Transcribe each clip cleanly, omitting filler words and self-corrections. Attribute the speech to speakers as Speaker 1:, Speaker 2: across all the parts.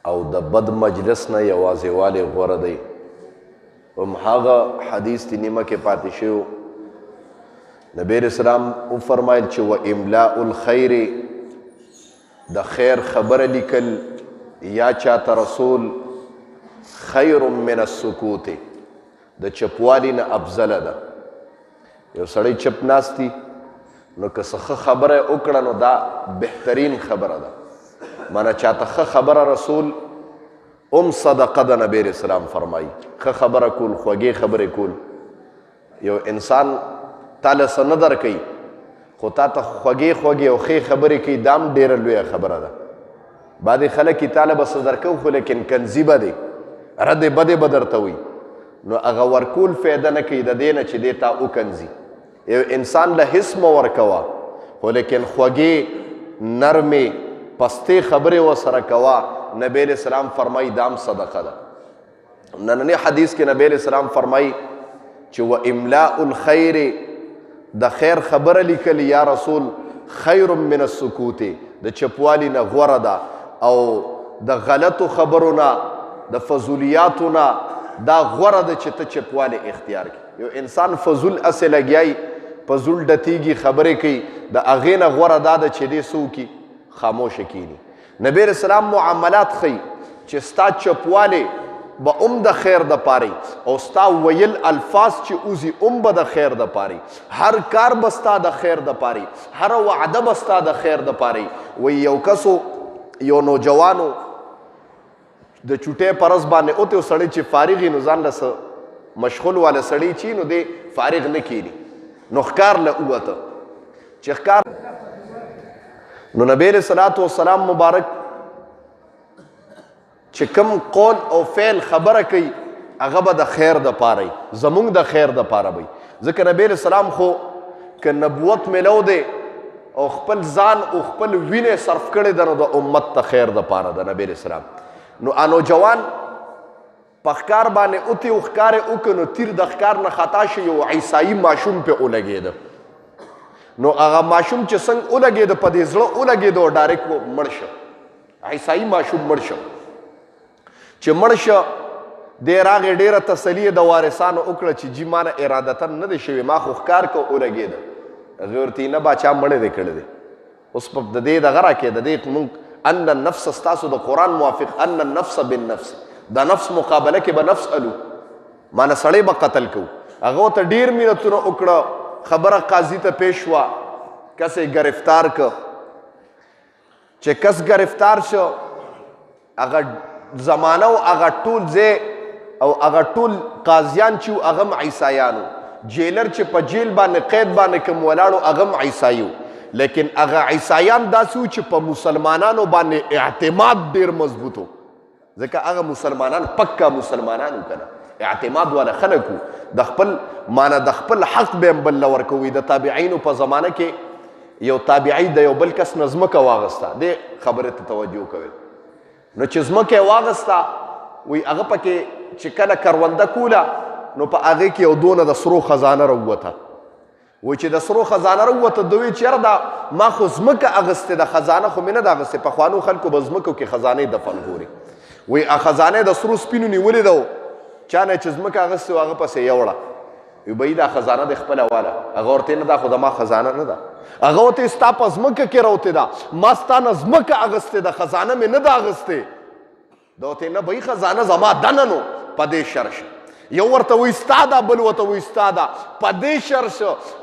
Speaker 1: او د بد مجلس نه یوازې والی غوره دی. هغه حدیث تی نیمه کې پاتې شو. نبی اسلام وفرمایل چې و املاء الخیر، د خیر خبره لیکل یا چاته رسول خیر من السکوت، د چپوالی نه افضله ده. یو سړی چپ ناستی نو که څه خبره وکړه نو دا بهترین خبره ده. معنی چاته ښه خبره رسول صدقه ده. نبی اسلام فرمایي ښه خبره کول، خوږې خبرې کول. یو انسان تاله څه نه درکوي خو تا ته خوږې خوږې او ښې خبرې کوي، دا هم ډېره لویه خبره ده. بعضې خلک یې تاله به څه درکو خو لیکن کنځي به دی، ردې بدې به درته وي، نو هغه ورکول فایده نه کوي د دې نه چې دې تا وکنځي. یو انسان له هیڅ مه ورکوه خو لیکن خوږې نرمې پستې خبرې ورسره کوه. نبی علیہ السلام فرمایي دا هم صدقه ده. نننی حدیث کې نبی علیہ السلام فرمایي چې و املاء الخیر، د خیر خبره لیکل یا رسول خیر من السکوت، د چپوالی نه غوره ده. او د غلطو خبرو نه، د فضولیاتو نه دا غوره ده چې ته چپوالی اختیار کړي. یو انسان فضول اسې لګیایي، فضول ډتیږي، خبرې کوي، د هغې نه غوره دا ده چې دې څه وکړي، خاموشه کینی. نبی علیہ السلام معاملات خی چې ستا چپوالی به د خیر د پاره او ستا ویل الفاظ چې اوزي به د خیر د پاره، هر کار به ستا د خیر د پاره، هر وعده به ستا د خیر د پاره. وی یو کسو یو نوجوانو د چوټې پرز باندې اوته سړی چې فارغ نو ځان له مشغول والا سړی چی نو دی فارغ نه کینی، نو ښکار له اوته چې ښکار نو نبی علیہ الصلوۃ والسلام مبارک چې کوم قول او فعل خبره کوي هغه به د خیر د پاره وي، زمونږ د خیر د پاره وي. ځکه نبی علیہ السلام خو که نبوت ملو دی او خپل ځان او خپل وینې صرف کړی ده نو د امت د خیر د پاره ده. نبی علیہ السلام نو نوجوان په ښکار باندې اوتې او ښکار یې وکړ نو تیر د ښکار نه خطا شو، یو عیسایي ماشوم پې ولګېده. نو هغه ماشوم چې څنګه ولګېده په دې زړه ولګېده او ډایرکټ مړ شه، عیسایي ماشوم مړ شه. چې مړ شه دی راغې ډېره تسلي د وارثانو وکړه چې جي ما نه ارادتن نه دی شوی، ما خو ښکار کو ولګېده. هغې ورته نه باچا مړی دی کړی دی. اوس په د دې دغه راکې د دې مونږ ان النفس ستاسو د قرآن موافق ان النفس بالنفس، د نفس مقابله کې به نفس الو مانه سړی به قتل کو. هغه ورته ډېر مینتونه وکړه، خبره قاضي ته پیش شوه، کس یې ګرفتار که. چې کس ګرفتار شو هغه زمانه او هغه ټول ځای او هغه ټول قاضیان چې وو هغه هم عیسایانو، جیلر چې په جیل باندې قید باندې کوم ولاړو هغه هم عیسایي وو. لیکن هغه عیسایان داسې وو چې په مسلمانانو باندې اعتماد ډېر مضبوط و، ځکه هغه مسلمانان پکا مسلمانان وو که نه، اعتماد والا خلک وو. د خپل معنی د خپل حق به هم بل له ورکوي. د تابعینو په زمانه کې یو تابعی د یو بل کس نه ځمکه واغسته، دې خبرې ته توجه کوئ. نو چې ځمکه یې واغسته وایي هغه پکې چې کله کرونده کوله نو په هغې کې یو دونه د سرو خزانه راووته. وایي چې د سرو خزانه راووته ده وایي چې یاره دا ما خو ځمکه اغستې ده، خزانه خو مې نه ده اغستې. پخوانو خلکو به ځمکو کې خزانې دفن ګوري. وایي خزانه د سرو سپینو نیولې ده، چا نه چې ځمکه اغستې و هغه پسې یوړه. وایي بهي دا خزانه د خپله واله. هغه ورته نه دا خو د ما خزانه نه ده. هغه ورته ستا په ځمکه کې راوتې ده، ما ستا نه ځمکه اغستې ده، خزانه مې نه ده اغستې. دا ورته نه بهي خزانه زما دنه نو په دې شرش. یو ورته وایي ستا ده، بل ورته وایي ستا ده، په دې شرش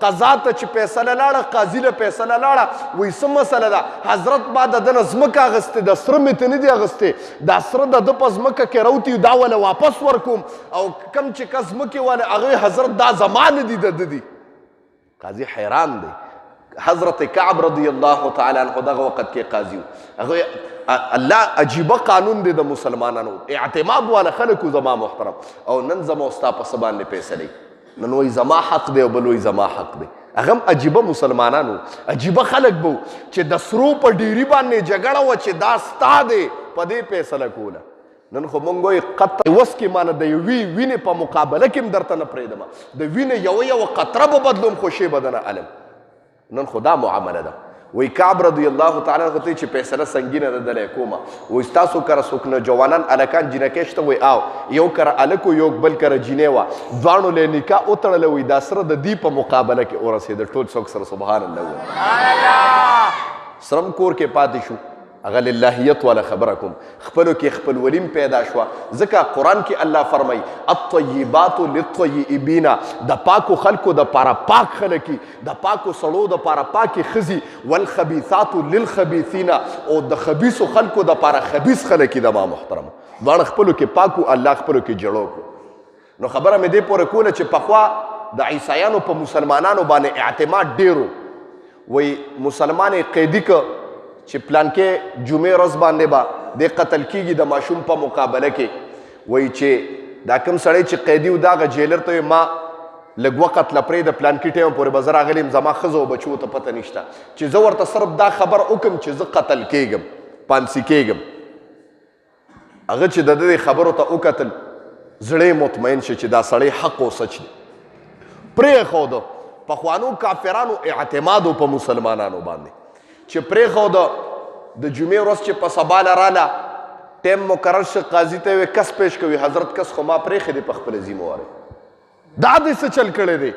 Speaker 1: قضا ته چې فیصله لاړه، قاضي له فیصله لاړه، وایي څه مسله ده؟ حضرت ما د ده نه ځمکه اغستې ده، سره مې ته نه دي اغستې، دا سره د ده په ځمکه کې راوتي دا وله واپس ورکوم، او کم چې کس ځمکې واله هغوی حضرت دا زما نه دي، د ده دي. قاضي حیران دی. حضرت کعب رضی الله تعالی عنہ دغه وخت کې قاضي و. هغه الله عجیبه قانون دی د مسلمانانو، اعتماد والا خلکو زما محترم. او نن زما او ستا په څه باندې فیصلې، نن وایي زما حق دی او بل وایي زما حق دی. هغه هم عجیبه مسلمانانو، عجیبه خلک به و چې د سرو په ډیري باندې جګړه وه چې دا ستا دی، په دې فیصله کوله. نن خو مونږ وایي قطره وس کې مانه د یوې وینې په مقابله کې هم درته نه پرېږدم، د وینې یوه قطره به بدلوم خو شی به دنه علم. نن خو دا معامله ده. وی کعب رضی الله تعالی عنہ ته چې فیصله سنګینه ده دلی کومه وی ستاسو کره څوک نوجوانان هلکان جینکۍ شته وی او یو کره هلک یو بل کره جینۍ وه دواړو له نکاح وتړله وی دا سره د دې په مقابله کې ورسېده ټول څوک سره سبحان الله وایي سرم کور کې پاتې شو هغه للهیت والا خبره کوم خپلو کې خپل ولیم پیدا شوه ځکه قرآن کې الله فرمایي الطیبات للطیبین د پاکو خلکو دپاره پاک خلک د پاکو سړو دپاره پاکې ښځې والخبیثات للخبیثین او د خبیثو خلکو دپاره خبیث خلک د ما محترمو دواړه خپلو کې پاکو الله خپلو کې جړو کړو نو خبره مې دې پورې کوله چې پخوا د عیسایانو په مسلمانانو باندې اعتماد ډېرو وی مسلمان قیدي که چې پلانکې جمعې ورځ باندې به دی قتل کیږي د ماشوم په مقابله کې وایي چې دا کوم سړی چې قیدي و دا هغه جیلر ته ما لږ وخت له پرېږده پلانکي ټایم پورې به زه راغلی یم زما ښځو او بچو ته پته نشته چې زه ورته صرف دا خبر وکړم چې زه قتل کېږم پانسي کېږم هغه چې د دې خبرو ته وکتل زړه مطمئن شي چې دا سړی حق او سچ دی پرېښوده پخوانو کافرانو اعتماد په مسلمانانو باندې چې پرېښوده د جمعې ورځ چې په سبا راله ټایم مقرر شه قاضي ته یې کس پیش کوي حضرت کس خو ما پرېښی دی په خپله ذمه وارې دا دې څه چل کړی دی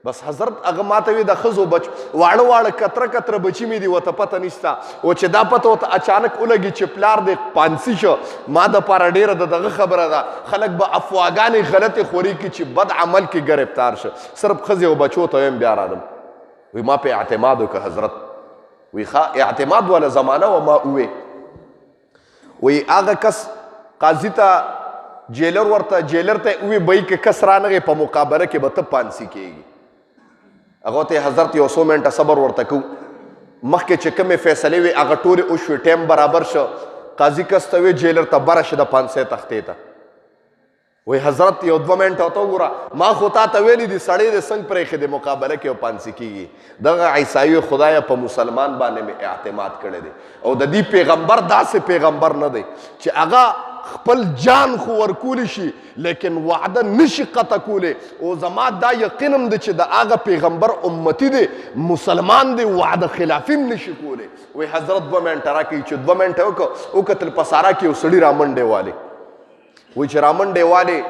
Speaker 1: بس حضرت هغه ما ته وی د ښځو بچ واړه واړه کتره کتره بچي مې دي ورته پته نشته او چې دا پته ورته اچانک ولګي چې پلار دې پانسي شه ما دپاره ډېره د دغه خبره ده خلک به افواګانې غلطې خوري کړي چې بد عمل کې ګرفتار شه صرف ښځې او بچو ته ویم بیا رالم وی ما په اعتماد وکړه حضرت وی اعتماد والا زمانه و ما اوې وی هغه کس قاضي ته جیلر ورته جیلر ته اوې بی که کس رانغې په مقابله کې به ته پانسي کېږي هغه ته حضرت یو څو منټه صبر ورته کوو مخکې چې کومې فیصلې وي هغه ټولې وشوې ټایم برابر شه قاضي کس ته وی جیلر ته بره شه د پانسۍ تختې ته وی حضرت یو 2 منټه ته وګوره ما خو تا ته ویلي دي سړی دې څنګه پرېښی دی مقابله کې او پانسي کېږي دغه عیسایي خدایه په مسلمان باندې مې اعتماد کړی دی او د دې پیغمبر داسې پیغمبر نه دی چې هغه خپل جان خو ورکولی شي لیکن وعده نشي قطع کولی او زما دا یقین هم دی چې د هغه پیغمبر امتی دی مسلمان دی وعده خلافي هم نشي کولی وی حضرت 2 منټه راکوي چې 2 منټه وکتل په سارا کې یو سړي رامنډې والی وی چې رامنډې والی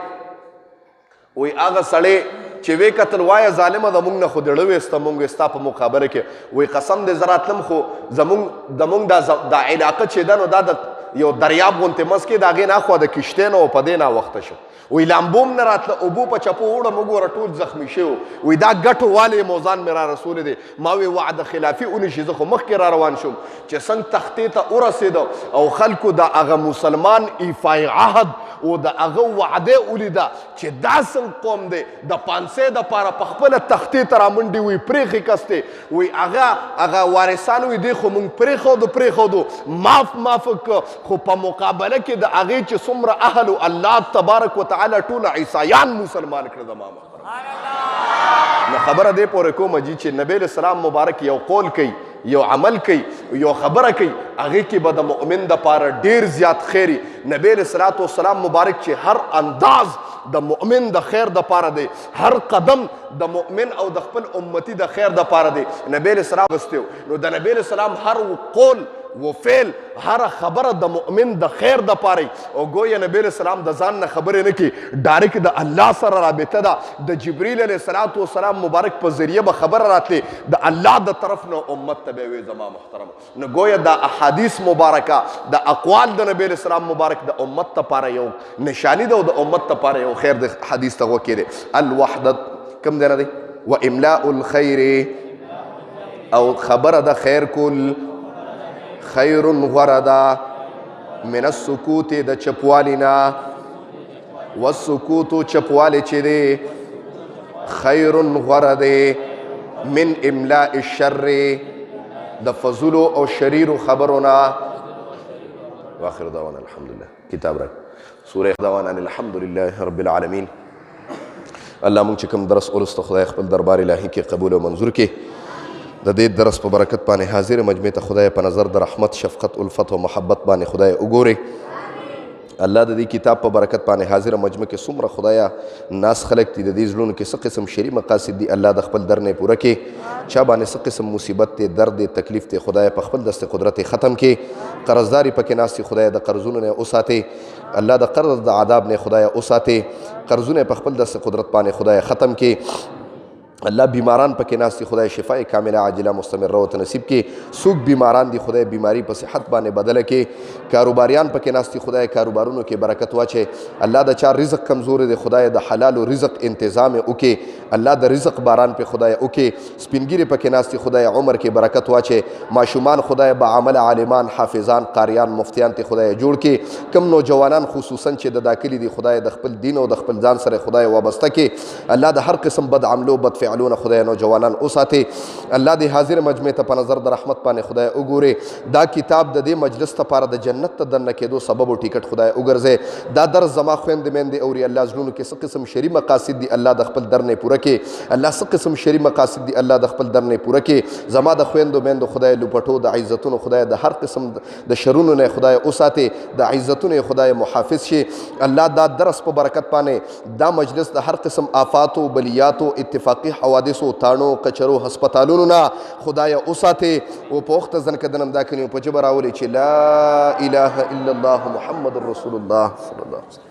Speaker 1: وی هغه سړی چې وی کتل وایه ظالمه زمونږ نه خو دړه ویسته مونږ ستا په مقابله کې وی قسم دې زه راتلم خو زمونږ دا علاقه چې ده نو دا د یو دریاب غوندې منځ کې د هغې نه اخوا د کښتۍ نه و په دې ناوخته شو وی لامبو هم نه راتله اوبو په چپو وړم وګوره ټول زخمي شوي وی دا ګټو والی موزان مې را رسولی دی ما وی وعده خلافي ونیشي زه خو مخکې را روان شوم چې څنګه تختې ته ورسېده او خلکو د هغه مسلمان ایفای عهد او د هغه وعده ولیده چې دا څنګه قوم دی د پانسۍ دپاره په خپله تختې ته رامنډي وی پرېښې کس دی وی هغه وارثان وی دی خو مونږ پرېښودو معاف خو په مقابله کې د هغې چې څومره اهل الله تبارک وتعالی ټول عیسایان مسلمان کړه زما محترم نو خبره دې پورې کومه جي چې نبی علیه السلام مبارک یو قول کوي یو عمل کوي یو خبره کوي هغې کې به د مؤمن دپاره ډېر زیات خیري نبی علیه السلام مبارک چې هر انداز د مؤمن د خیر دپاره دی هر قدم د مؤمن او د خپل امتی د خیر دپاره دی نبی علیه السلام غوښتي نو د نبی علیه السلام هر قول و فعل هر خبره د مؤمن د خیر دپاره او ګویا نبی علیه السلام د ځان نه خبرې نه کړي ډایرکټ د الله سره رابطه ده د جبریل علیه السلام مبارک په ذریعه به خبره راتلې د الله د طرف نه امت ته به وي زما محترم نو ګویا د احادیث مبارکه د اقوال د نبی علیه السلام مبارک د امت دپاره یو نشانی ده او د امت دپاره یو خیر د حدیث ته غوږ دی الوحدت کوم دی نه دی و املاء الخیر او خبره د خیر کول خیر غردا من السکوت د چپوالینا والسکوت چپوالی چې دی خیر غرده من املاء الشر د فضلو او شریرو خبرونا واخر دعوانا الحمدلله کتاب را سوره دعوانا الحمدلله رب العالمین الله مونږ چې کوم درس ولسته خدای خپل دربار الهي کې قبول او منظور کې د دې درس په برکت باندې حاضر مجمع ته خدای په نظر د رحمت شفقت الفت او محبت باندې خدای وګوري الله د دې کتاب په برکت باندې حاضر مجمع کې څومره خدایا ناس خلق دي د دې زړونو کې څه قسم شرعي مقاصد دي الله د خپل در نه پوره کې چا باندې څه قسم مصیبت دی درد دی تکلیف دی خدایا په خپل دست قدرت ختم کې قرضداري پکې ناس دي خدایا د قرضونو نه وساتې الله د قرض د عذاب نه خدایا وساتې قرضونه په خپل دست قدرت باندې خدایا ختم کې الله بیماران پکې ناس دي خدای شفای کامله عاجله مستمره او نصیب کې څوک بیماران دي خدای بیماری په صحت باندې بدله کې کاروباریان پکې ناس دي خدای کاروبارونو کې برکت واچي الله د چا رزق کمزور دی خدای د حلال او رزق تنظیم وکي الله د رزق باران په خدای وکي سپینګری پکې ناس دي خدای عمر کې برکت واچي ماشومان خدای با عمل عالمان حافظان قاریان مفتیان ته خدای جوړ کې کم نوجوانان خصوصا چې د داخلي دي خدای د خپل دین او د خپل ځان سره خدای وابسته کې الله د هر قسم بد عملو بد فعلونه خدای نوجوانان اوساتي الله دې حاضر مجمع ته په نظر د رحمت باندې خدای وګوري دا کتاب د دې مجلس ته لپاره د جنت ته دننه کېدو سبب او ټیکټ خدای وګرځي دا درس زما خویندې میندې اوري الله زړونو کې څه قسم شرعي مقاصد دي الله د خپل در نه پوره کې الله څه قسم شرعي مقاصد دي الله د خپل در نه پوره کې زما د خویندو میندو خدای لوپټو د عزتونو خدای د هر قسم د شرونو نه خدای اوساتي د عزتونو خدای محافظ شي الله دا درس په برکت باندې دا مجلس د هر قسم آفات او بلیات او اتفاقی حوادث تانو کچرو هسپتالونو نه خدایا اوساتي او په وخت ځن کدنم دا کني په جبر راولي چې لا اله الا الله محمد رسول الله صلی الله علیه وسلم